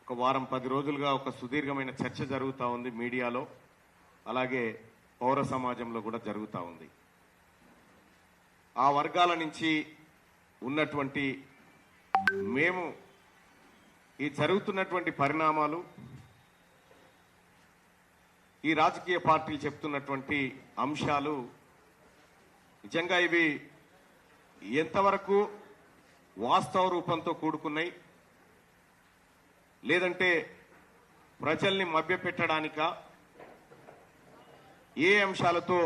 ఒక వారం 10 రోజులుగా ఒక సుదీర్ఘమైన చర్చ జరుగుతూ ఉంది మీడియాలో, అలాగే పౌర సమాజంలో కూడా జరుగుతూ ఉంది. ఆ వర్గాల నుంచి ఉన్నటువంటి మేము ఈ జరుగుతున్నటువంటి పరిణామాలు, ఈ రాజకీయ పార్టీలు చెప్తున్నటువంటి అంశాలు నిజంగా ఇవి ఎంతవరకు వాస్తవ రూపంతో కూడుకున్నాయి, లేదంటే ప్రజల్ని మభ్యపెట్టడానిక, ఏ అంశాలతో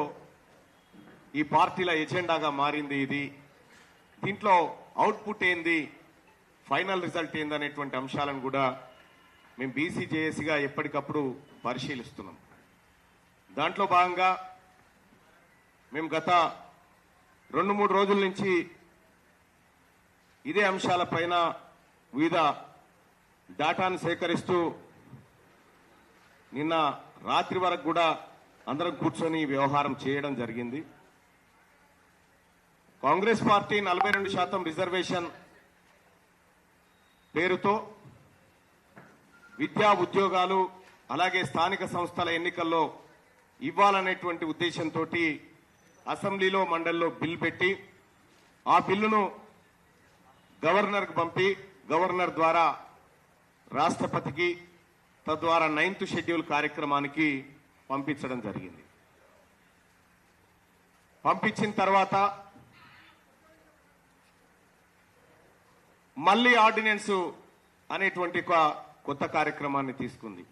ఈ పార్టీల ఎజెండాగా మారింది ఇది, దీంట్లో అవుట్పుట్ ఏంది, ఫైనల్ రిజల్ట్ ఏంది అనేటువంటి అంశాలను కూడా మేము బీసీజేఏసీగా ఎప్పటికప్పుడు పరిశీలిస్తున్నాం. దాంట్లో భాగంగా మేము గత 2-3 రోజుల నుంచి ఇదే అంశాలపైన వివిధ డేటాను సేకరిస్తూ నిన్న రాత్రి వరకు కూడా అందరం కూర్చొని వ్యవహారం చేయడం జరిగింది. కాంగ్రెస్ పార్టీ 42% రిజర్వేషన్ పేరుతో విద్యా ఉద్యోగాలు అలాగే స్థానిక సంస్థల ఎన్నికల్లో ఇవ్వాలనేటువంటి ఉద్దేశంతో అసెంబ్లీలో మండలిలో బిల్ పెట్టి ఆ బిల్లును గవర్నర్కు పంపి గవర్నర్ ద్వారా రాష్ట్రపతికి, తద్వారా 9th షెడ్యూల్ కార్యక్రమానికి పంపించడం జరిగింది. పంపించిన తర్వాత మళ్ళీ ఆర్డినెన్స్ అనేటువంటి ఒక కొత్త కార్యక్రమాన్ని తీసుకుంది.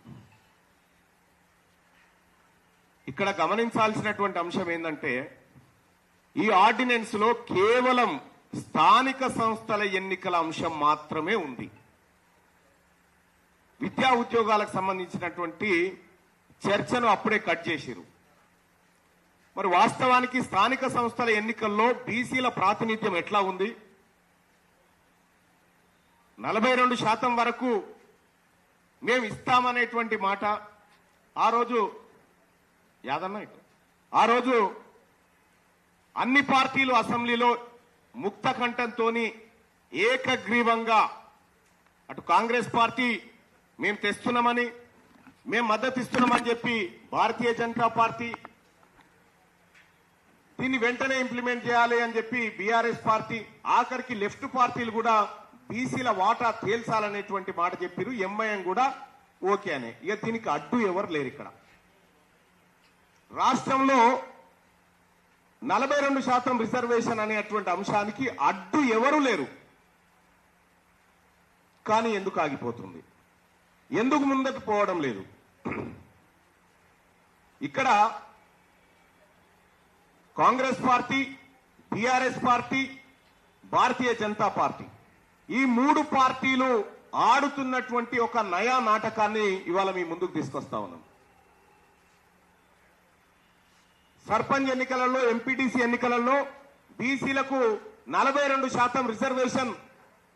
ఇక్కడ గమనించాల్సినటువంటి అంశం ఏంటంటే, ఈ ఆర్డినెన్స్ లో కేవలం స్థానిక సంస్థల ఎన్నికల అంశం మాత్రమే ఉంది. విద్యా ఉద్యోగాలకు సంబంధించినటువంటి చర్చను అప్పుడే కట్ చేసిరు. మరి వాస్తవానికి స్థానిక సంస్థల ఎన్నికల్లో బీసీల ప్రాతినిధ్యం ఎట్లా ఉంది? 42% వరకు మేము ఇస్తామనేటువంటి మాట ఆ రోజు ఆ రోజు అన్ని పార్టీలు అసెంబ్లీలో ముక్త కంఠంతో ఏకగ్రీవంగా, అటు కాంగ్రెస్ పార్టీ మేము తెస్తున్నామని, మేము మద్దతు ఇస్తున్నామని చెప్పి భారతీయ జనతా పార్టీ, దీన్ని వెంటనే ఇంప్లిమెంట్ చేయాలి అని చెప్పి బీఆర్ఎస్ పార్టీ, ఆఖరికి లెఫ్ట్ పార్టీలు కూడా బీసీల వాటా తేల్చాలనేటువంటి మాట చెప్పారు. ఎంఐఎం కూడా ఓకే అనే. ఇక దీనికి అడ్డు ఎవరు లేరు. ఇక్కడ రాష్ట్రంలో 42% రిజర్వేషన్ అనేటువంటి అంశానికి అడ్డు ఎవరు లేరు. కానీ ఎందుకు ఆగిపోతుంది? ఎందుకు ముందుకు పోవడం లేదు? ఇక్కడ Congress party, BRS party, Bharatiya Janata party, ఈ 3 పార్టీలు ఆడుతున్నటువంటి ఒక నయా నాటకాన్ని ఇవాళ మీ ముందుకు తీసుకొస్తా ఉన్నాం. సర్పంచ్ ఎన్నికలలో, ఎంపీటీసీ ఎన్నికలలో బీసీలకు 42% రిజర్వేషన్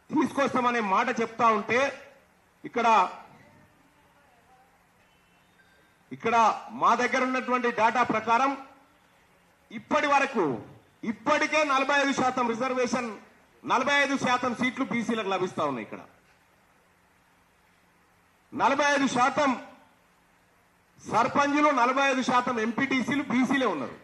తీసుకొస్తామనే మాట చెప్తా ఉంటే, ఇక్కడ మా దగ్గర ఉన్నటువంటి డేటా ప్రకారం ఇప్పటికే 45% రిజర్వేషన్, 45% సీట్లు బీసీలకు లభిస్తా ఉన్నాయి. ఇక్కడ 45% సర్పంచులు, 45% ఎంపీటీసీలు బీసీలే ఉన్నారు.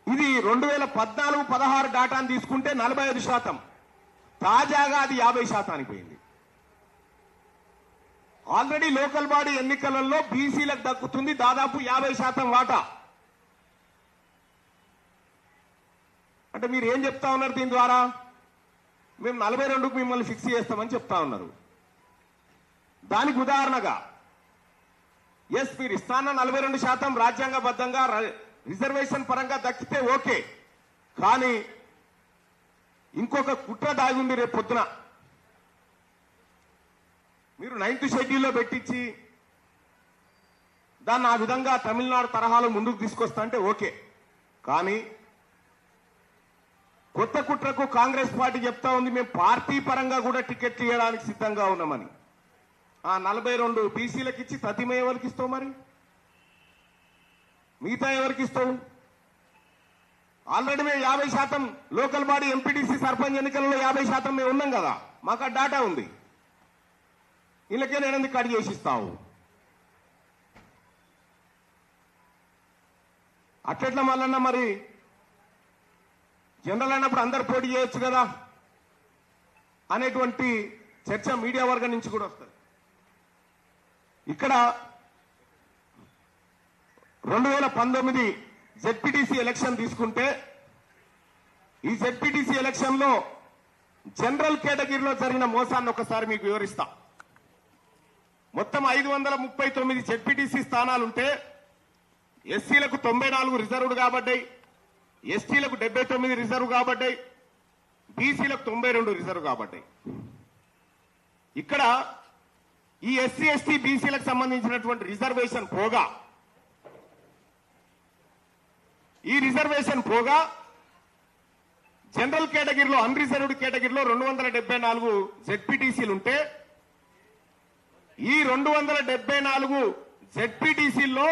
ఇది 2014-16 డేటాను తీసుకుంటే 45%, తాజాగా అది 50% పోయింది. ఆల్రెడీ లోకల్ బాడీ ఎన్నికలలో బీసీలకు దక్కుతుంది దాదాపు 50% వాటా. అంటే మీరు ఏం చెప్తా ఉన్నారు దీని ద్వారా? మేము 42కు మిమ్మల్ని ఫిక్స్ చేస్తామని చెప్తా ఉన్నారు. దానికి ఉదాహరణగా మీరు ఇస్తాన్న 42% రాజ్యాంగబద్ధంగా రిజర్వేషన్ పరంగా దక్కితే ఓకే, కానీ ఇంకొక కుట్ర దాగి ఉంది. రేపు పొద్దున మీరు 9th షెడ్యూల్లో పెట్టించి దాన్ని ఆ విధంగా తమిళనాడు తరహాలో ముందుకు తీసుకొస్తా అంటే ఓకే, కానీ కొత్త కుట్రకు కాంగ్రెస్ పార్టీ చెప్తా ఉంది మేము పార్టీ పరంగా కూడా టికెట్లు ఇవ్వడానికి సిద్ధంగా ఉన్నామని. ఆ 42 బీసీలకు ఇచ్చి తతిమ ఎవరికి ఇస్తావు? మరి మిగతా ఎవరికి ఇస్తావు? ఆల్రెడీ మేము 50% లోకల్ బాడీ ఎంపీటీసీ సర్పంచ్ ఎన్నికలలో 50% మేము ఉన్నాం కదా, మాకు ఆ డాటా ఉంది. వీళ్ళకే నేను కట్ చేసి ఇస్తావు. అట్లెట్లా మళ్ళన్నా మరి జనరల్ అన్నప్పుడు అందరు పోటీ చేయొచ్చు కదా అనేటువంటి చర్చ మీడియా వర్గం నుంచి కూడా వస్తుంది. ఇక్కడ 2019 జెడ్పీటీసీ ఎలక్షన్ తీసుకుంటే ఈ జెడ్పీటీసీ ఎలక్షన్ లో జనరల్ కేటగిరీలో జరిగిన మోసాన్ని ఒకసారి మీకు వివరిస్తా. మొత్తం 539 జెడ్పీటీసీ స్థానాలుంటే ఎస్సీలకు 94 రిజర్వ్డ్ కాబడ్డాయి, ఎస్టీలకు 79 రిజర్వ్ కాబడ్డాయి, బీసీలకు 92 రిజర్వ్ కాబడ్డాయి. ఇక్కడ ఈ ఎస్సీ ఎస్టీ బీసీలకు సంబంధించినటువంటి రిజర్వేషన్ పోగా జనరల్ కేటగిరీలో అన్రిజర్వ్డ్ కేటగిరీలో 274 జెడ్పీటీసీలు ఉంటే ఈ 274 జెడ్పీటీసీల్లో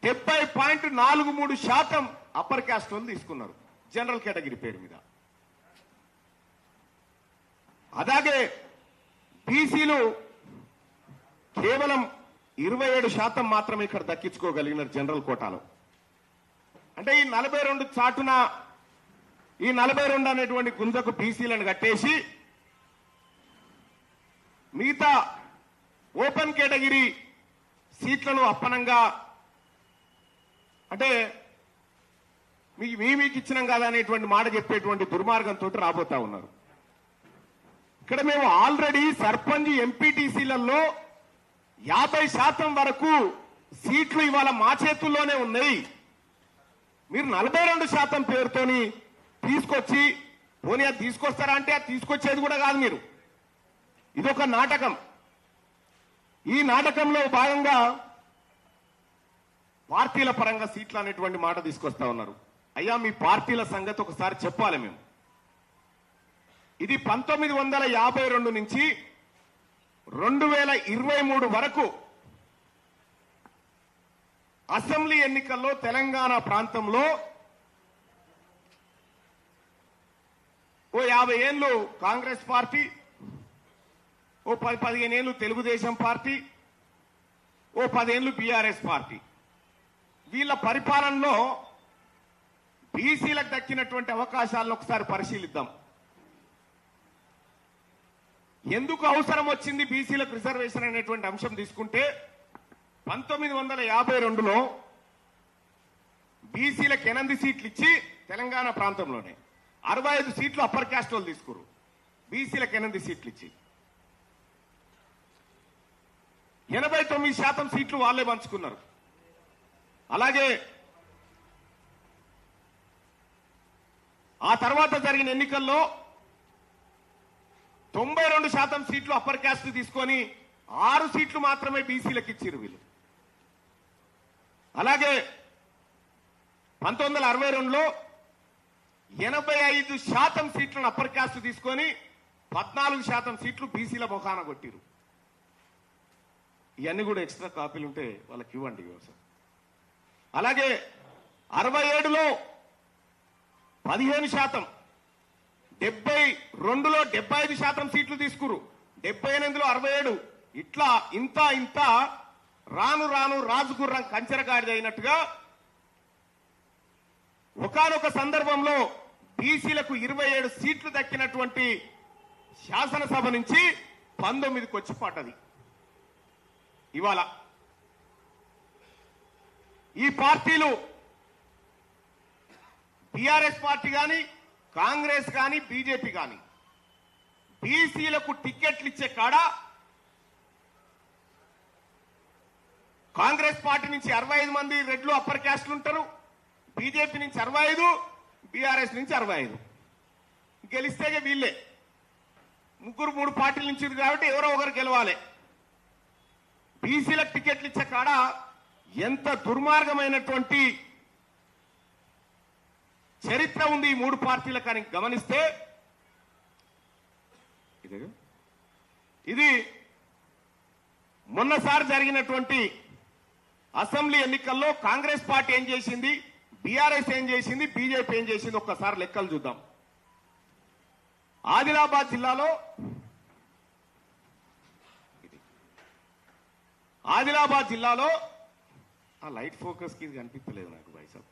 70.43% అప్పర్ క్యాస్ట్ వాళ్ళు తీసుకున్నారు జనరల్ కేటగిరీ పేరు మీద. అలాగే బీసీలు కేవలం 27% మాత్రమే ఇక్కడ దక్కించుకోగలిగినారు జనరల్ కోటాలో. అంటే ఈ 42 చాటున ఈ 42 అనేటువంటి గుంజకు బీసీలను కట్టేసి మిగతా ఓపెన్ కేటగిరీ సీట్లను అప్పనంగా అంటే మీకు ఇచ్చినాం కదా అనేటువంటి మాట చెప్పేటువంటి దుర్మార్గంతో రాబోతా ఉన్నారు. ఇక్కడ మేము ఆల్రెడీ సర్పంచ్ ఎంపీటీసీలలో 50% వరకు సీట్లు ఇవాళ మా చేతుల్లోనే ఉన్నాయి. మీరు 42% పేరుతోని తీసుకొచ్చి పోనీ అది తీసుకొస్తారా అంటే అది తీసుకొచ్చేది కూడా కాదు. మీరు ఇదొక నాటకం. ఈ నాటకంలో భాగంగా పార్టీల పరంగా సీట్లు అనేటువంటి మాట తీసుకొస్తా ఉన్నారు. అయ్యా మీ పార్టీల సంగతి ఒకసారి చెప్పాలి. మేము ఇది 1952 నుంచి 2023 వరకు అసెంబ్లీ ఎన్నికల్లో తెలంగాణ ప్రాంతంలో ఓ 50 ఏళ్ళు కాంగ్రెస్ పార్టీ, ఓ 10-15 ఏళ్ళు తెలుగుదేశం పార్టీ, ఓ 10 ఏళ్ళు బీఆర్ఎస్ పార్టీ, వీళ్ళ పరిపాలనలో బీసీలకు దక్కినటువంటి అవకాశాలను ఒకసారి పరిశీలిద్దాం. ఎందుకు అవసరం వచ్చింది బీసీలకు రిజర్వేషన్ అనేటువంటి అంశం తీసుకుంటే 1952లో బీసీలకు 8 సీట్లు ఇచ్చి తెలంగాణ ప్రాంతంలోనే 65 సీట్లు అప్పర్ క్యాస్ట్ వాళ్ళు తీసుకురు. బీసీలకు 8 సీట్లు ఇచ్చి 89% సీట్లు వాళ్ళే పంచుకున్నారు. అలాగే ఆ తర్వాత జరిగిన ఎన్నికల్లో 92% సీట్లు అప్పర్ క్యాస్ట్ తీసుకొని 6 సీట్లు మాత్రమే బీసీలకు ఇచ్చారు వీళ్ళు. అలాగే 1962లో 85% సీట్లను అప్పర్ క్యాస్ట్ తీసుకొని 14% సీట్లు బీసీల ముఖాన కొట్టిరు. ఇవన్నీ కూడా ఎక్స్ట్రా కాపీలు ఉంటే వాళ్ళకి ఇవ్వండి వ్యవసాయం. అలాగే 67లో 15%, 72లో 75% సీట్లు తీసుకురు, 78లో 67, ఇట్లా ఇంత రాను రాను రాజుగుర్రం కంచెరగాడిద అయినట్టుగా ఒకానొక సందర్భంలో బీసీలకు 27 సీట్లు దక్కినటువంటి శాసనసభ నుంచి 19కి వచ్చి పడ్డది. ఇవాళ ఈ పార్టీలు టిఆర్ఎస్ పార్టీ కానీ కాంగ్రెస్ కానీ బీజేపీ కానీ బీసీలకు టికెట్లు ఇచ్చే కాడ కాంగ్రెస్ పార్టీ నుంచి 65 మంది రెడ్లు అప్పర్ క్యాస్ట్లు ఉంటారు, బీజేపీ నుంచి 65, బీఆర్ఎస్ నుంచి 65. గెలిస్తే వీళ్ళే ముగ్గురు 3 పార్టీల నుంచి కాబట్టి ఎవరో ఒకరు గెలవాలి. బీసీలకు టికెట్లు ఇచ్చే కాడ ఎంత దుర్మార్గమైనటువంటి చరిత్ర ఉంది ఈ 3 పార్టీలకు అని గమనిస్తే ఇది మొన్నసారి జరిగినటువంటి అసెంబ్లీ ఎన్నికల్లో కాంగ్రెస్ పార్టీ ఏం చేసింది, బీఆర్ఎస్ ఏం చేసింది, బీజేపీ ఏం చేసింది ఒక్కసారి లెక్కలు చూద్దాం. ఆదిలాబాద్ జిల్లాలో ఆ లైట్ ఫోకస్ కి ఇది కనిపించలేదు నాకు వైసాబ్.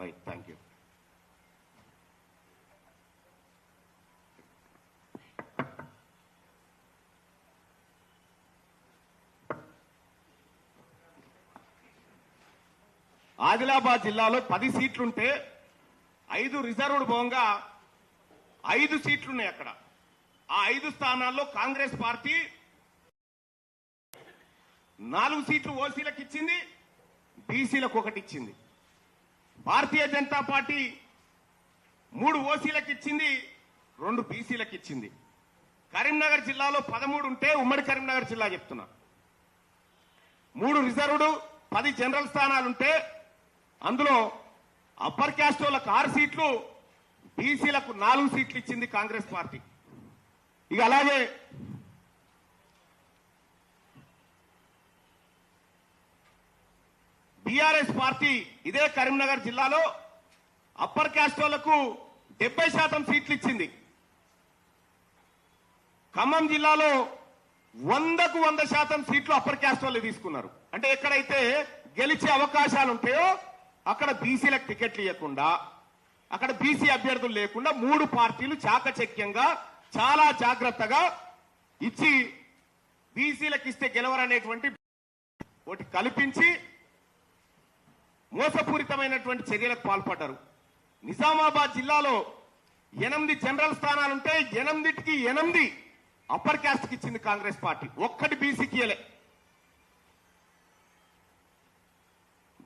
Right, thank you. ఆదిలాబాద్ జిల్లాలో 10 సీట్లుంటే 5 రిజర్వ్డ్ పోగా 5 సీట్లున్నాయి అక్కడ. ఆ 5 స్థానాల్లో కాంగ్రెస్ పార్టీ 4 సీట్లు ఓసీలకు ఇచ్చింది, బీసీలకు 1 ఇచ్చింది. భారతీయ జనతా పార్టీ 3 ఓసీలకు ఇచ్చింది, 2 బీసీలకు ఇచ్చింది. కరీంనగర్ జిల్లాలో 13 ఉంటే ఉమ్మడి కరీంనగర్ జిల్లా చెప్తున్నా 3 రిజర్వ్డ్ 10 జనరల్ స్థానాలుంటే అందులో అప్పర్ క్యాస్ట్ వాళ్ళకు 6 సీట్లు, బీసీలకు 4 సీట్లు ఇచ్చింది కాంగ్రెస్ పార్టీ. ఇక అలాగే బీఆర్ఎస్ పార్టీ ఇదే కరీంనగర్ జిల్లాలో అప్పర్ క్యాస్ట్ వాళ్లకు 70% సీట్లు ఇచ్చింది. ఖమ్మం జిల్లాలో 100కు 100% సీట్లు అప్పర్ క్యాస్ట్ వాళ్ళు తీసుకున్నారు. అంటే ఎక్కడైతే గెలిచే అవకాశాలు ఉంటాయో అక్కడ బీసీలకు టికెట్లు ఇవ్వకుండా, అక్కడ బీసీ అభ్యర్థులు లేకుండా 3 పార్టీలు చాకచక్యంగా చాలా జాగ్రత్తగా ఇచ్చి బీసీలకు ఇస్తే గెలవరనేటువంటి ఒకటి కల్పించి మోసపూరితమైనటువంటి చర్యలకు పాల్పడ్డారు. నిజామాబాద్ జిల్లాలో 8 జనరల్ స్థానాలుంటే 8కి 8 అప్పర్ క్యాస్ట్ కి ఇచ్చింది కాంగ్రెస్ పార్టీ, 1 బీసీకి ఇయ్యలే.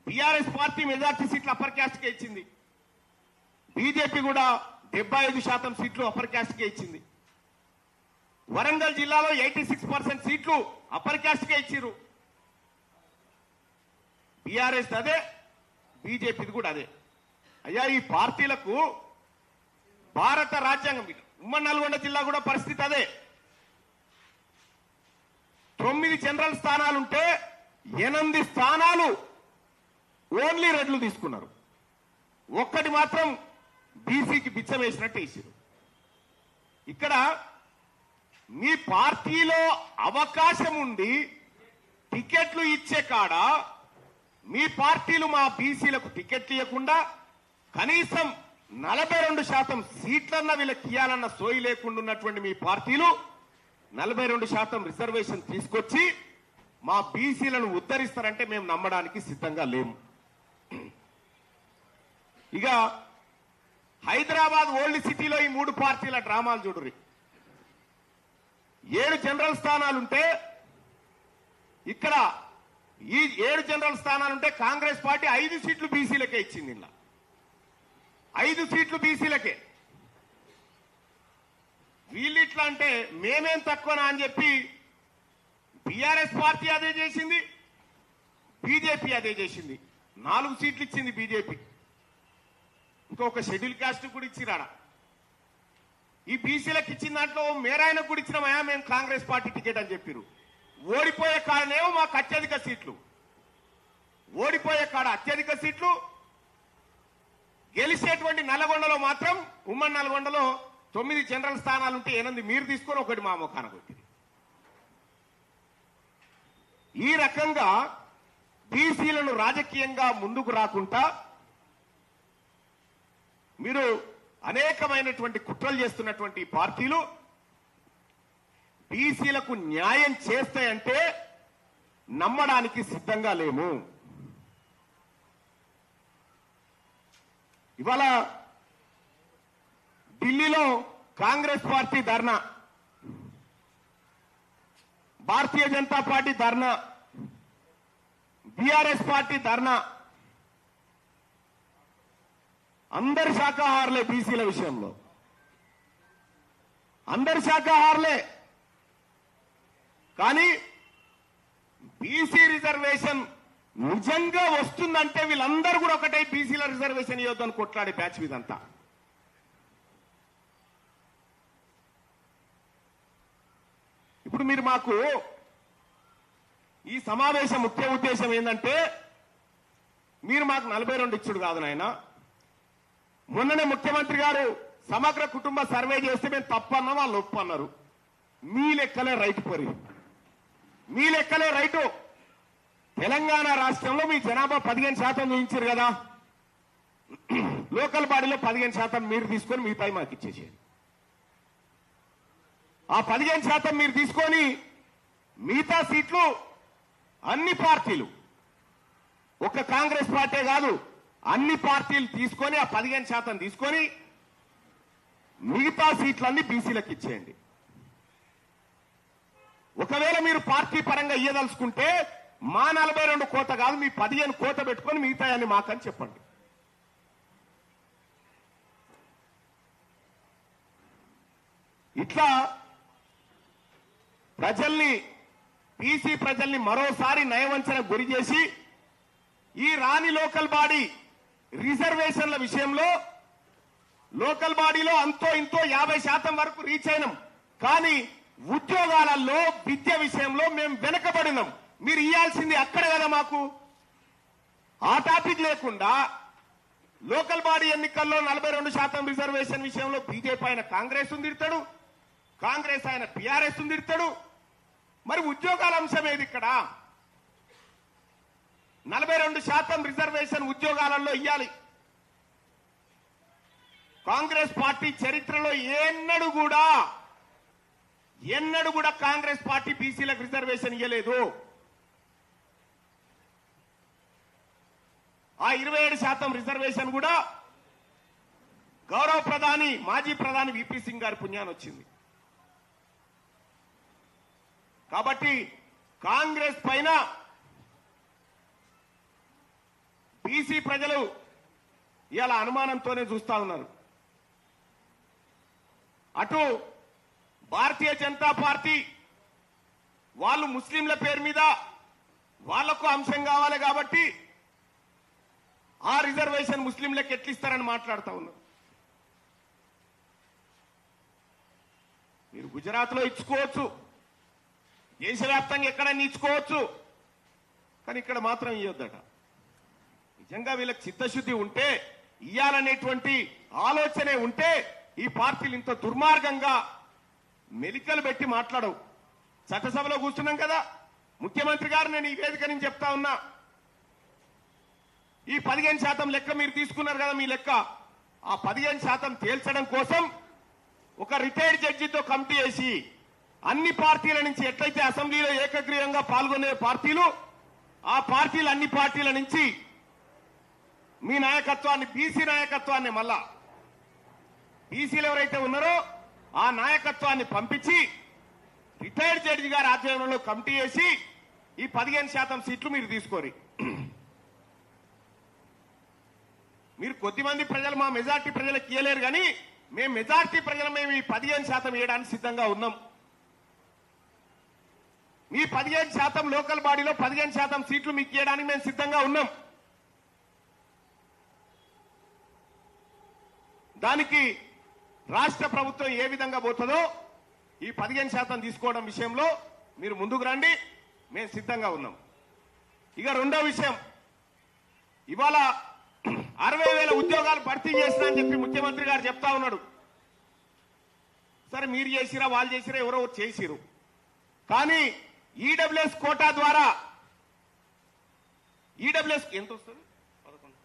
బీఆర్ఎస్ పార్టీ మెజార్టీ సీట్లు అప్పర్ క్యాస్ట్ కే ఇచ్చింది. బీజేపీ కూడా 75% సీట్లు అప్పర్ క్యాస్ట్ కే ఇచ్చింది. వరంగల్ జిల్లాలో 86% సీట్లు అప్పర్ క్యాస్ట్ కే ఇచ్చిర్రు. బీఆర్ఎస్ అదే, బీజేపీది కూడా అదే. అయ్యా, ఈ పార్టీలకు భారత రాజ్యాంగం, ఉమ్మడి నల్గొండ జిల్లా కూడా పరిస్థితి అదే. 9 జనరల్ స్థానాలుంటే 8 స్థానాలు ఓన్లీ రెడ్లు తీసుకున్నారు, 1 మాత్రం బీసీకి బిచ్చం వేసినట్టు వేసారు. ఇక్కడ మీ పార్టీలో అవకాశం ఉండి టికెట్లు ఇచ్చే కాడ మీ పార్టీలు మా బీసీలకు టికెట్లు ఇవ్వకుండా కనీసం 42% సీట్లన్నా వీళ్ళకి ఇవ్వాలన్న సోయి లేకుండా ఉన్నటువంటి మీ పార్టీలు 42% రిజర్వేషన్ తీసుకొచ్చి మా బీసీలను ఉద్ధరిస్తారంటే మేము నమ్మడానికి సిద్ధంగా లేము. ఇక హైదరాబాద్ ఓల్డ్ సిటీలో ఈ 3 పార్టీల డ్రామాలు చూడుర్రి. 7 జనరల్ స్థానాలుంటే ఇక్కడ ఈ 7 జనరల్ స్థానాలుంటే కాంగ్రెస్ పార్టీ 5 సీట్లు బీసీలకే ఇచ్చింది. ఇలా 5 సీట్లు బీసీలకే. వీళ్ళిట్లా అంటే మేమేం తక్కువనా అని చెప్పి బీఆర్ఎస్ పార్టీ అదే చేసింది, బీజేపీ అదే చేసింది. 4 సీట్లు ఇచ్చింది బీజేపీ, ఇంకొక షెడ్యూల్ క్యాస్ట్ కూడా ఇచ్చిరాడ. ఈ బీసీలకు ఇచ్చిన దాంట్లో మేరాయనకు కూడా ఇచ్చినామయా మేము కాంగ్రెస్ పార్టీ టికెట్ అని చెప్పారు. ఓడిపోయే కాడనేమో మాకు అత్యధిక సీట్లు, ఓడిపోయే కాడ అత్యధిక సీట్లు, గెలిచేటువంటి నల్గొండలో మాత్రం ఉమ్మడి నల్గొండలో 9 జనరల్ స్థానాలుంటే 8 మీరు తీసుకొని 1 మా ముఖాన కొట్టింది. ఈ రకంగా బీసీలను రాజకీయంగా ముందుకు రాకుండా మీరు అనేకమైనటువంటి కుట్రలు చేస్తున్నటువంటి పార్టీలు బీసీలకు న్యాయం చేస్తాయంటే నమ్మడానికి సిద్ధంగా లేము. ఇవాళ ఢిల్లీలో కాంగ్రెస్ పార్టీ ధర్నా, భారతీయ జనతా పార్టీ ధర్నా, బీఆర్ఎస్ పార్టీ ధర్నా. అందరు శాఖాహారులే బీసీల విషయంలో, అందరు శాఖాహారులే. కానీ బీసీ రిజర్వేషన్ నిజంగా వస్తుందంటే వీళ్ళందరూ కూడా ఒకటే బీసీల రిజర్వేషన్ ఇవ్వద్దని కొట్లాడే బ్యాచ్ ఇదంతా. ఇప్పుడు మీరు మాకు ఈ సమావేశం ముఖ్య ఉద్దేశం ఏంటంటే మీరు మాకు 42 ఇచ్చుడు కాదు నాయన. మొన్ననే ముఖ్యమంత్రి గారు సమగ్ర కుటుంబ సర్వే చేస్తే మేము తప్పన్నా వాళ్ళు ఒప్పు అన్నారు. మీ లెక్కలే రైతు పొరి, మీ లెక్కలే రైతు. తెలంగాణ రాష్ట్రంలో మీ జనాభా 15% చూపించారు కదా, లోకల్ బాడీలో 15% మీరు తీసుకొని మిగతాయి మాకు ఇచ్చేసేది. ఆ 15% మీరు తీసుకొని మిగతా సీట్లు అన్ని పార్టీలు, ఒక్క కాంగ్రెస్ పార్టీ కాదు, అన్ని పార్టీలు తీసుకొని ఆ 15% తీసుకొని మిగతా సీట్లన్నీ బీసీలకు ఇచ్చేయండి. ఒకవేళ మీరు పార్టీ పరంగా ఇయ్యదలుచుకుంటే మా 42 కోట కాదు, మీ 15 కోట పెట్టుకొని మిగతాయన్ని మాకని చెప్పండి. ఇట్లా ప్రజల్ని, బీసీ ప్రజల్ని మరోసారి నయవంచన గురి చేసి ఈ రాని లోకల్ బాడీ రిజర్వేషన్ల విషయంలో లోకల్ బాడీలో అంతో ఇంతో 50% వరకు రీచ్ అయినాం. కానీ ఉద్యోగాలలో, విద్య విషయంలో మేము వెనకబడినాం. మీరు ఇయ్యాల్సింది అక్కడ కదా మాకు. ఆ టాపిక్ లేకుండా లోకల్ బాడీ ఎన్నికల్లో 42% రిజర్వేషన్ విషయంలో బీజేపీ ఆయన కాంగ్రెస్ తిడతాడు, కాంగ్రెస్ ఆయన టీఆర్ఎస్ తిడతాడు. మరి ఉద్యోగాల అంశం ఏది ఇక్కడ? 42% రిజర్వేషన్ ఉద్యోగాలలో ఇయ్యాలి. కాంగ్రెస్ పార్టీ చరిత్రలో ఎన్నడూ కూడా కాంగ్రెస్ పార్టీ బీసీలకు రిజర్వేషన్ ఇవ్వలేదు. ఆ 27% రిజర్వేషన్ కూడా గౌరవ ప్రధాని, మాజీ ప్రధాని విపి సింగ్ గారి పుణ్యాన్ని వచ్చింది. కాబట్టి కాంగ్రెస్ పైన బీసీ ప్రజలు ఇవాళ అనుమానంతోనే చూస్తా ఉన్నారు. అటు భారతీయ జనతా పార్టీ వాళ్ళు ముస్లింల పేరు మీద వాళ్లకు అంశం కావాలి కాబట్టి ఆ రిజర్వేషన్ ముస్లింలకు ఎట్లిస్తారని మాట్లాడుతూ ఉన్నారు. మీరు గుజరాత్ లో ఇచ్చుకోవచ్చు, దేశవ్యాప్తంగా ఎక్కడైనా ఇచ్చుకోవచ్చు, కానీ ఇక్కడ మాత్రం ఇవ్వద్దట. నిజంగా వీళ్ళకి చిత్తశుద్ధి ఉంటే, ఇయ్యాలనేటువంటి ఆలోచనే ఉంటే ఈ పార్టీలు ఇంత దుర్మార్గంగా మెలికలు పెట్టి మాట్లాడవు. చట్టసభలో కూర్చున్నాం కదా, ముఖ్యమంత్రి గారు నేను ఈ వేదిక నుంచి చెప్తా ఉన్నా, ఈ 15% లెక్క మీరు తీసుకున్నారు కదా, మీ లెక్క ఆ 15% తేల్చడం కోసం ఒక రిటైర్డ్ జడ్జితో కమిటీ వేసి అన్ని పార్టీల నుంచి ఎట్లయితే అసెంబ్లీలో ఏకగ్రీవంగా పాల్గొనే పార్టీలు, ఆ పార్టీలు అన్ని పార్టీల నుంచి మీ నాయకత్వాన్ని, బీసీ నాయకత్వాన్ని, మళ్ళా బీసీలు ఎవరైతే ఉన్నారో ఆ నాయకత్వాన్ని పంపించి రిటైర్డ్ జడ్జి గారి ఆధ్వర్యంలో కమిటీ వేసి ఈ 15% సీట్లు మీరు తీసుకోరు. మీరు కొద్దిమంది ప్రజలు, మా మెజార్టీ ప్రజలకు ఇయ్యలేరు, కానీ మేము మెజార్టీ ప్రజలు మేము ఈ 15% ఇవ్వడానికి సిద్ధంగా ఉన్నాం. మీ 15% లోకల్ బాడీలో 15% సీట్లు మీకు ఇవ్వడానికి మేము సిద్ధంగా ఉన్నాం. దానికి రాష్ట్ర ప్రభుత్వం ఏ విధంగా పోతుందో ఈ 15% తీసుకోవడం విషయంలో మీరు ముందుకు రండి, మేము సిద్ధంగా ఉన్నాం. ఇక రెండో విషయం, ఇవాళ 60,000 ఉద్యోగాలు భర్తీ చేసినా అని చెప్పి ముఖ్యమంత్రి గారు చెప్తా ఉన్నాడు. సరే, మీరు చేసిరా, వాళ్ళు చేసిరా, ఎవరో చేసిరు, కానీ ఈడబ్ల్యూఎస్ కోటా ద్వారా, ఈడబ్ల్యూఎస్ ఎంత వస్తుంది? 11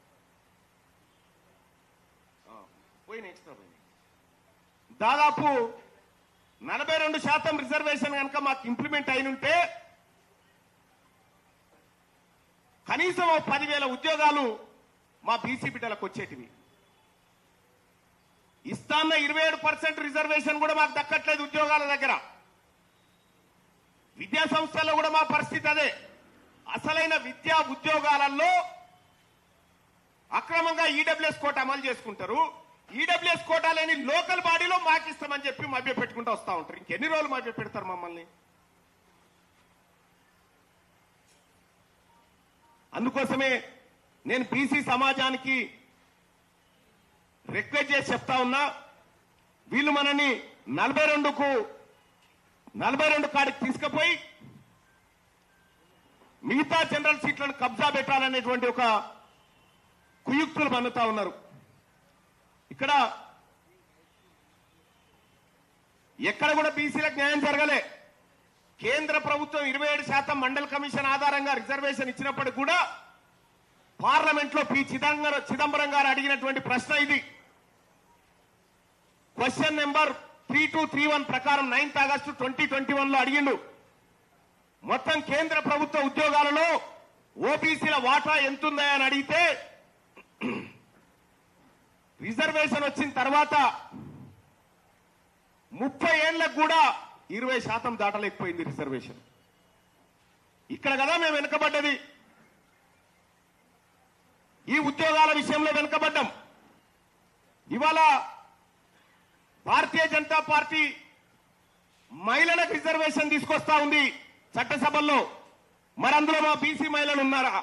పోయిన ఎక్స్ట్రా పోయింది. దాదాపు 42% రిజర్వేషన్ కనుక మాకు ఇంప్లిమెంట్ అయినుంటే కనీసం 10,000 ఉద్యోగాలు మా బీసీ బిడ్డలకు వచ్చేటివి. ఇస్తాన్న 27% రిజర్వేషన్ కూడా మాకు దక్కట్లేదు ఉద్యోగాల దగ్గర. విద్యా సంస్థల్లో కూడా మా పరిస్థితి అదే. అసలైన విద్యా ఉద్యోగాలలో అక్రమంగా ఈడబ్ల్యూఎస్ కోట అమలు చేసుకుంటారు. ఈడబ్ల్యూఎస్ కోటా లేని లోకల్ బాడీలో మాకు ఇస్తామని చెప్పి మభ్య పెట్టుకుంటూ వస్తా ఉంటారు. ఇంకెన్ని రోజులు మభ్య పెడతారు మమ్మల్ని? అందుకోసమే నేను బీసీ సమాజానికి రిక్వెస్ట్ చేసి చెప్తా ఉన్నా, వీళ్ళు మనని 42 కాడికి తీసుకుపోయి మిగతా జనరల్ సీట్లను కబ్జా పెట్టాలనేటువంటి ఒక కుయుక్తులు పన్నుతా ఉన్నారు. ఇక్కడ ఎక్కడ కూడా బీసీలకు న్యాయం జరగలే. కేంద్ర ప్రభుత్వం 27% మండల్ కమిషన్ ఆధారంగా రిజర్వేషన్ ఇచ్చినప్పటికీ కూడా పార్లమెంట్ లో పి చిదంబరం గారు అడిగినటువంటి ప్రశ్న ఇది. క్వశ్చన్ నెంబర్ 3231 ప్రకారం 9th ఆగస్టు 2021 లో అడిగిండు. మొత్తం కేంద్ర ప్రభుత్వ ఉద్యోగాలలో ఓబీసీల వాటా ఎంతుందా అని అడిగితే రిజర్వేషన్ వచ్చిన తర్వాత 30 ఏళ్లకు కూడా 20% దాటలేకపోయింది రిజర్వేషన్. ఇక్కడ కదా మేము వెనుకబడ్డది. ఈ ఉద్యోగాల విషయంలో వెనుకబడ్డాం. ఇవాళ భారతీయ జనతా పార్టీ మహిళలకు రిజర్వేషన్ తీసుకొస్తా ఉంది చట్టసభల్లో. మరి అందులో మా బీసీ మహిళలు ఉన్నారా?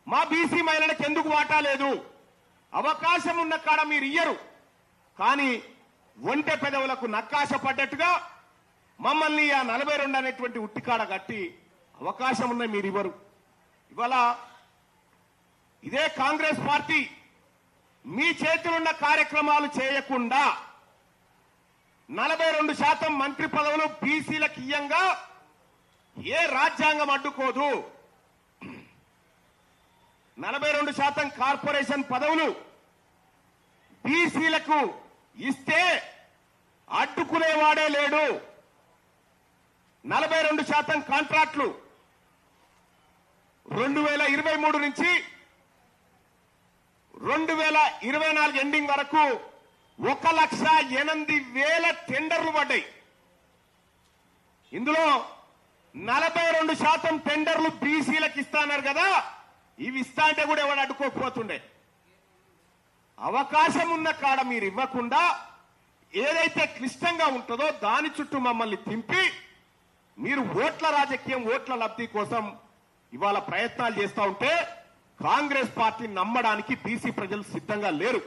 మా బీసీ మహిళలకు ఎందుకు వాటా లేదు? అవకాశం ఉన్న కాడ మీరు ఇయ్యరు, కానీ ఒంటె పెదవులకు నక్కాశ పడ్డట్టుగా మమ్మల్ని ఆ 42 అనేటువంటి ఉట్టికాడ కట్టి అవకాశం ఉన్న మీరు ఇవ్వరు. ఇవాళ ఇదే కాంగ్రెస్ పార్టీ మీ చేతులున్న కార్యక్రమాలు చేయకుండా 42% మంత్రి పదవులు బీసీలకు ఇయ్యంగా ఏ రాజ్యాంగం అడ్డుకోదు. 42% కార్పొరేషన్ పదవులు బీసీలకు ఇస్తే అడ్డుకునేవాడే లేడు. 42% కాంట్రాక్టులు 2023 నుంచి 2024 ఎండింగ్ వరకు 1,08,000 టెండర్లు పడ్డాయి. ఇందులో 42% టెండర్లు బీసీలకు ఇస్తాన్నారు కదా. ఇవి ఇస్తా అంటే కూడా ఎవరు అడ్డుకోకపోతుండే. అవకాశం ఉన్న కాడ మీరు ఇవ్వకుండా ఏదైతే క్లిష్టంగా ఉంటుందో దాని చుట్టూ మమ్మల్ని తింపి మీరు ఓట్ల రాజకీయం, ఓట్ల లబ్ధి కోసం ఇవాళ ప్రయత్నాలు చేస్తా ఉంటే కాంగ్రెస్ పార్టీని నమ్మడానికి బీసీ ప్రజలు సిద్ధంగా లేరు.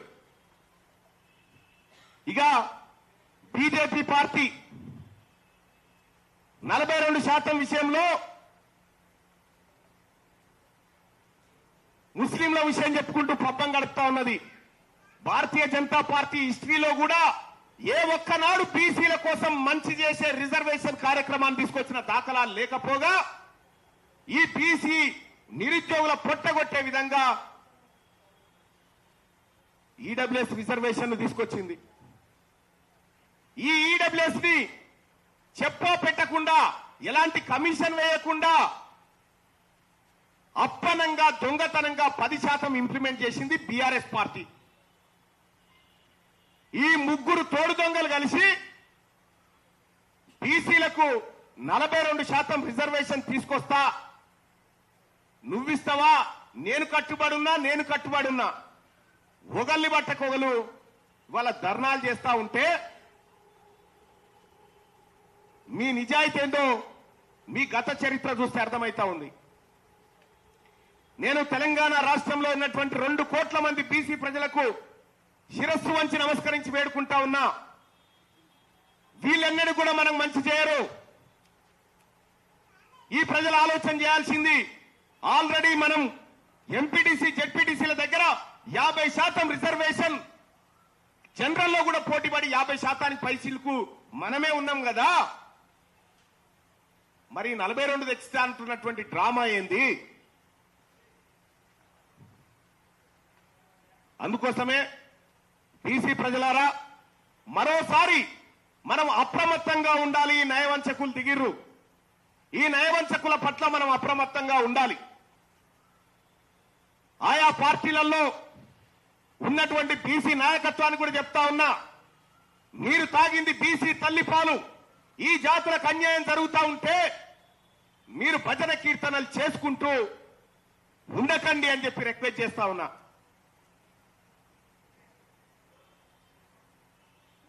ఇక బీజేపీ పార్టీ 42% విషయంలో ముస్లింల విషయం చెప్పుకుంటూ పబ్బం గడుపుతా ఉన్నది. భారతీయ జనతా పార్టీ హిస్టరీలో కూడా ఏ ఒక్కనాడు బీసీల కోసం మంచి చేసే రిజర్వేషన్ కార్యక్రమాన్ని తీసుకొచ్చిన దాఖలాలు లేకపోగా ఈ బీసీ నిరుద్యోగుల పొట్టగొట్టే విధంగా ఈడబ్ల్యూఎస్ రిజర్వేషన్ తీసుకొచ్చింది. ఈ ఈడబ్ల్యూఎస్ ని చెప్పో పెట్టకుండా, ఎలాంటి కమిషన్ వేయకుండా అప్పనంగా దొంగతనంగా 10% ఇంప్లిమెంట్ చేసింది బీఆర్ఎస్ పార్టీ. ఈ ముగ్గురు తోడు దొంగలు కలిసి బీసీలకు 42% రిజర్వేషన్ తీసుకొస్తా, నువ్విస్తావా, నేను కట్టుబడున్నా ఒగల్ని బట్టకొగలు వాళ్ళ ధర్నాలు చేస్తా ఉంటే మీ నిజాయితీ ఏందో మీ గత చరిత్ర చూస్తే అర్థమైతా ఉంది. నేను తెలంగాణ రాష్ట్రంలో ఉన్నటువంటి 2 కోట్ల మంది బీసీ ప్రజలకు శిరస్సు వంచి నమస్కరించి వేడుకుంటా ఉన్నా. వీళ్ళెన్నడూ కూడా మనకు మంచి చేయరు. ఈ ప్రజలు ఆలోచన చేయాల్సింది, ఆల్రెడీ మనం ఎంపీటీసీ జెడ్పీటీసీల దగ్గర 50% రిజర్వేషన్, జనరల్లో కూడా పోటీపడి 50% పైసలకు మనమే ఉన్నాం కదా. మరి 42 తెచ్చితే అంటున్నటువంటి డ్రామా ఏంది? అందుకోసమే బీసీ ప్రజలారా, మరోసారి మనం అప్రమత్తంగా ఉండాలి. ఈ నయవంచకులు దిగిర్రు. ఈ నయవంచకుల పట్ల మనం అప్రమత్తంగా ఉండాలి. ఆయా పార్టీలలో ఉన్నటువంటి బీసీ నాయకత్వాన్ని కూడా చెప్తా ఉన్నా, మీరు తాగింది బీసీ తల్లిపాలు. ఈ జాతులకు అన్యాయం జరుగుతూ ఉంటే మీరు భజన కీర్తనలు చేసుకుంటూ ఉండకండి అని చెప్పి రిక్వెస్ట్ చేస్తా ఉన్నా.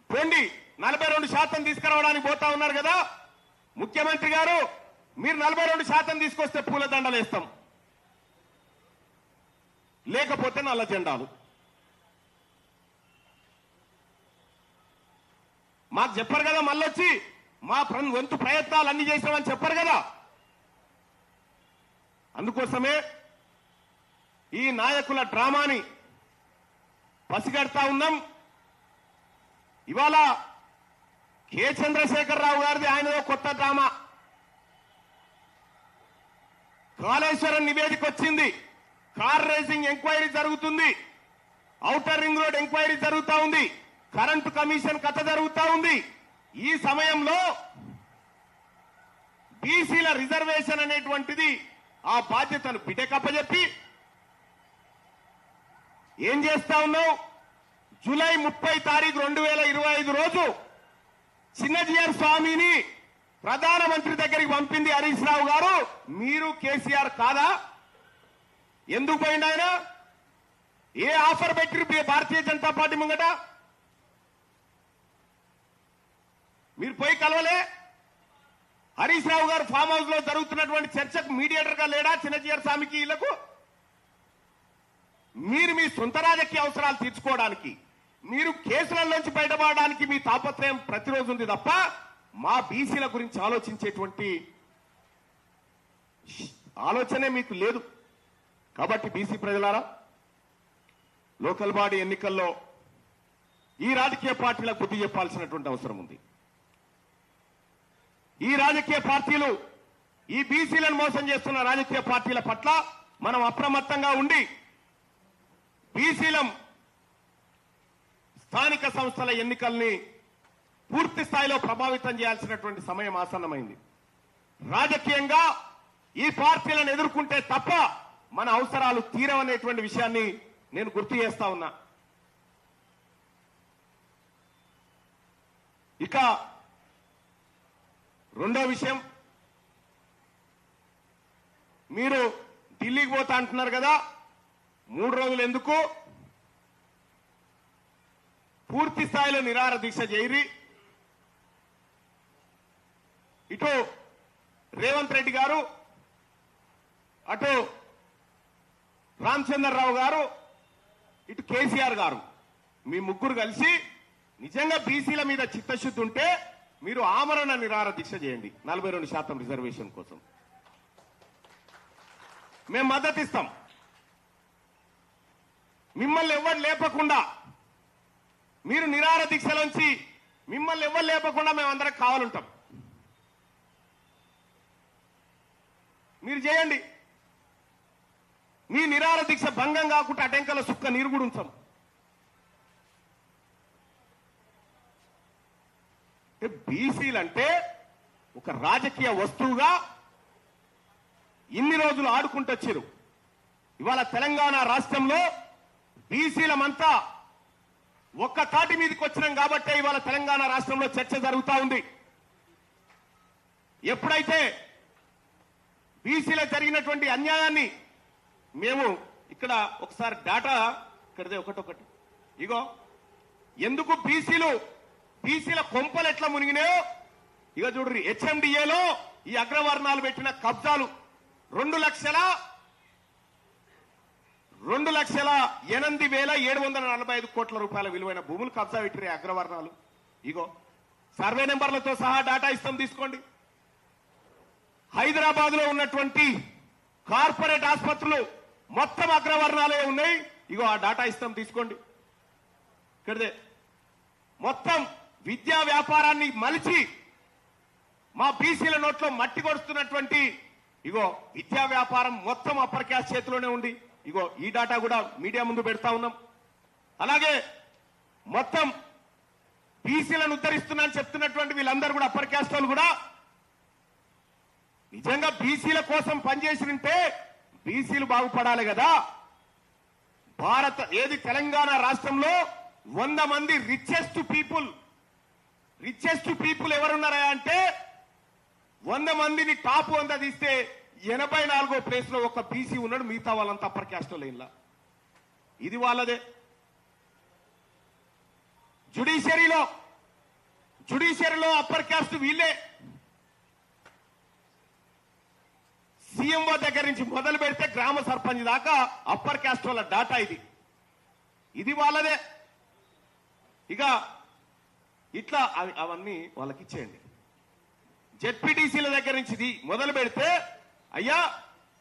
పోండి, 42% తీసుకురావడానికి పోతా ఉన్నారు కదా ముఖ్యమంత్రి గారు. మీరు 42% తీసుకొస్తే పూల దండలు వేస్తాం, లేకపోతే నల్ల జెండాలు. మాకు చెప్పరు కదా, మళ్ళొచ్చి మా వంతు ప్రయత్నాలు అన్ని చేసామని చెప్పరు కదా. అందుకోసమే ఈ నాయకుల డ్రామాని పసిగడతా ఉన్నాం. ఇవాళ కె చంద్రశేఖరరావు గారిది ఆయనదో కొత్త డ్రామా. కాళేశ్వరం నివేదిక వచ్చింది, కార్ రేసింగ్ ఎంక్వైరీ జరుగుతుంది, ఔటర్ రింగ్ రోడ్ ఎంక్వైరీ జరుగుతా ఉంది, కరెంటు కమిషన్ కథ జరుగుతా ఉంది. ఈ సమయంలో బీసీల రిజర్వేషన్ అనేటువంటిది ఆ బాధ్యతను బిడ్డకప్పచెప్పి ఏం చేస్తా ఉన్నావు? జూలై 30 తారీఖు 2025 రోజు చిన్నజీఆర్ స్వామిని ప్రధానమంత్రి దగ్గరికి పంపింది హరీష్ రావు గారు. మీరు కేసీఆర్ కాదా? ఎందుకు పోయింది ఆయన? ఏ ఆఫర్ పెట్టి భారతీయ జనతా పార్టీ ముంగట? మీరు పోయి కలవలే? హరీష్ రావు గారు ఫామ్ హౌస్ లో జరుగుతున్నటువంటి చర్చకు మీడియేటర్ గా లేడా చిన్నజీఆర్ స్వామికి? వీళ్లకు మీరు మీ సొంత రాజకీయ అవసరాలు తీర్చుకోవడానికి, మీరు కేసులలోంచి బయటపడడానికి మీ తాపత్రయం ప్రతిరోజు ఉంది తప్ప మా బీసీల గురించి ఆలోచించేటువంటి ఆలోచనే మీకు లేదు. కాబట్టి బీసీ ప్రజలారా, లోకల్ బాడీ ఎన్నికల్లో ఈ రాజకీయ పార్టీలకు బుద్ధి చెప్పాల్సినటువంటి అవసరం ఉంది. ఈ రాజకీయ పార్టీలు, ఈ బీసీలను మోసం చేస్తున్న రాజకీయ పార్టీల పట్ల మనం అప్రమత్తంగా ఉండి బీసీలం స్థానిక సంస్థల ఎన్నికల్ని పూర్తి స్థాయిలో ప్రభావితం చేయాల్సినటువంటి సమయం ఆసన్నమైంది. రాజకీయంగా ఈ పార్టీలను ఎదుర్కొంటే తప్ప మన అవసరాలు తీరవనేటువంటి విషయాన్ని నేను గుర్తు చేస్తా ఉన్నా. ఇక రెండో విషయం, మీరు ఢిల్లీకి పోతా అంటున్నారు కదా, 3 రోజులు ఎందుకు? పూర్తి స్థాయిలో నిరాహార దీక్ష చేయరి. ఇటు రేవంత్ రెడ్డి గారు, అటు రామచంద్రరావు గారు, ఇటు కేసీఆర్ గారు, మీ ముగ్గురు కలిసి నిజంగా బీసీల మీద చిత్తశుద్ధి ఉంటే మీరు ఆమరణ నిరాహార దీక్ష చేయండి 42% రిజర్వేషన్ కోసం. మేము మద్దతు ఇస్తాం. మిమ్మల్ని ఎవరు లేపకుండా, మీరు నిరాహార దీక్షలోంచి మిమ్మల్ని ఎవరు లేపకుండా మేమందరం కావాలంటాం. మీరు చేయండి. మీ నిరాహార దీక్ష భంగం కాకుండా అటెంకల సుక్క నీరు కూడా ఉంచాం. బీసీలంటే ఒక రాజకీయ వస్తువుగా ఇన్ని రోజులు ఆడుకుంటూ వచ్చారు. ఇవాళ తెలంగాణ రాష్ట్రంలో బీసీలమంతా ఒక్క తాటి మీదకి వచ్చినాం కాబట్టే ఇవాళ తెలంగాణ రాష్ట్రంలో చర్చ జరుగుతా ఉంది. ఎప్పుడైతే బీసీలో జరిగినటువంటి అన్యాయాన్ని మేము ఇక్కడ ఒకసారి డాటా ఇక్కడదే ఒకటొకటి ఇగో ఎందుకు బీసీల కొంపలు ఎట్లా మునిగినాయో ఇక చూడ్రి. హెచ్ఎండిఏలో ఈ అగ్రవర్ణాలు పెట్టిన కబ్జాలు 2,08,745 కోట్ల రూపాయల విలువైన భూములు కబ్జా పెట్టిరే అగ్రవర్ణాలు. ఇగో సర్వే నెంబర్లతో సహా డాటా ఇస్తాం, తీసుకోండి. హైదరాబాద్ లో ఉన్నటువంటి కార్పొరేట్ ఆసుపత్రులు మొత్తం అగ్రవర్ణాలే ఉన్నాయి. ఇగో ఆ డాటా ఇస్తాం, తీసుకోండి. ఇక్కడదే మొత్తం విద్యా వ్యాపారాన్ని మలిచి మా బీసీల నోట్లో మట్టి కొడుతున్నటువంటి ఇగో విద్యా వ్యాపారం మొత్తం అప్పర్ క్యాస్ట్ చేతిలోనే ఉంది. ఇగో ఈ డాటా కూడా మీడియా ముందు పెడతా ఉన్నాం. అలాగే మొత్తం బీసీలను ఉద్ధరిస్తున్నా అని చెప్తున్నటువంటి వీళ్ళందరూ కూడా అప్పర్ క్యాస్ట్ వాళ్ళు కూడా నిజంగా బీసీల కోసం పనిచేసినంటే బీసీలు బాగుపడాలి కదా. తెలంగాణ రాష్ట్రంలో 100 మంది రిచెస్ట్ పీపుల్ ఎవరున్నారా అంటే 100 మందిని టాప్ 100 తీస్తే 84వ ప్లేస్ లో ఒక బీసీ ఉన్నాడు. మిగతా వాళ్ళంతా అప్పర్ క్యాస్ట్ లైన్లా. ఇది వాళ్ళదే. జుడిషియరీలో అప్పర్ క్యాస్ట్ వీళ్ళే. సీఎంఓ దగ్గర నుంచి మొదలు పెడితే గ్రామ సర్పంచ్ దాకా అప్పర్ క్యాస్ట్ వాళ్ళ డాటా ఇది వాళ్ళదే. ఇక ఇట్లా అవన్నీ వాళ్ళకి ఇచ్చేయండి. జెడ్పీటీసీల దగ్గర నుంచి మొదలు పెడితే అయ్యా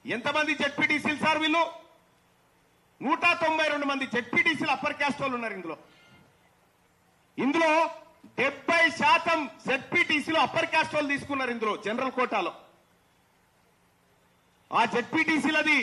ఎంతమంది జెడ్పీటీసీలు సార్ వీళ్ళు? 192 మంది జెడ్పీటీసీలు అప్పర్ క్యాస్ట్ వాళ్ళు ఉన్నారు ఇందులో 70% జెడ్పీటీసీలు అప్పర్ క్యాస్ట్ వాళ్ళు తీసుకున్నారు ఇందులో జనరల్ కోటాలో. ఆ జెడ్పీటీసీలది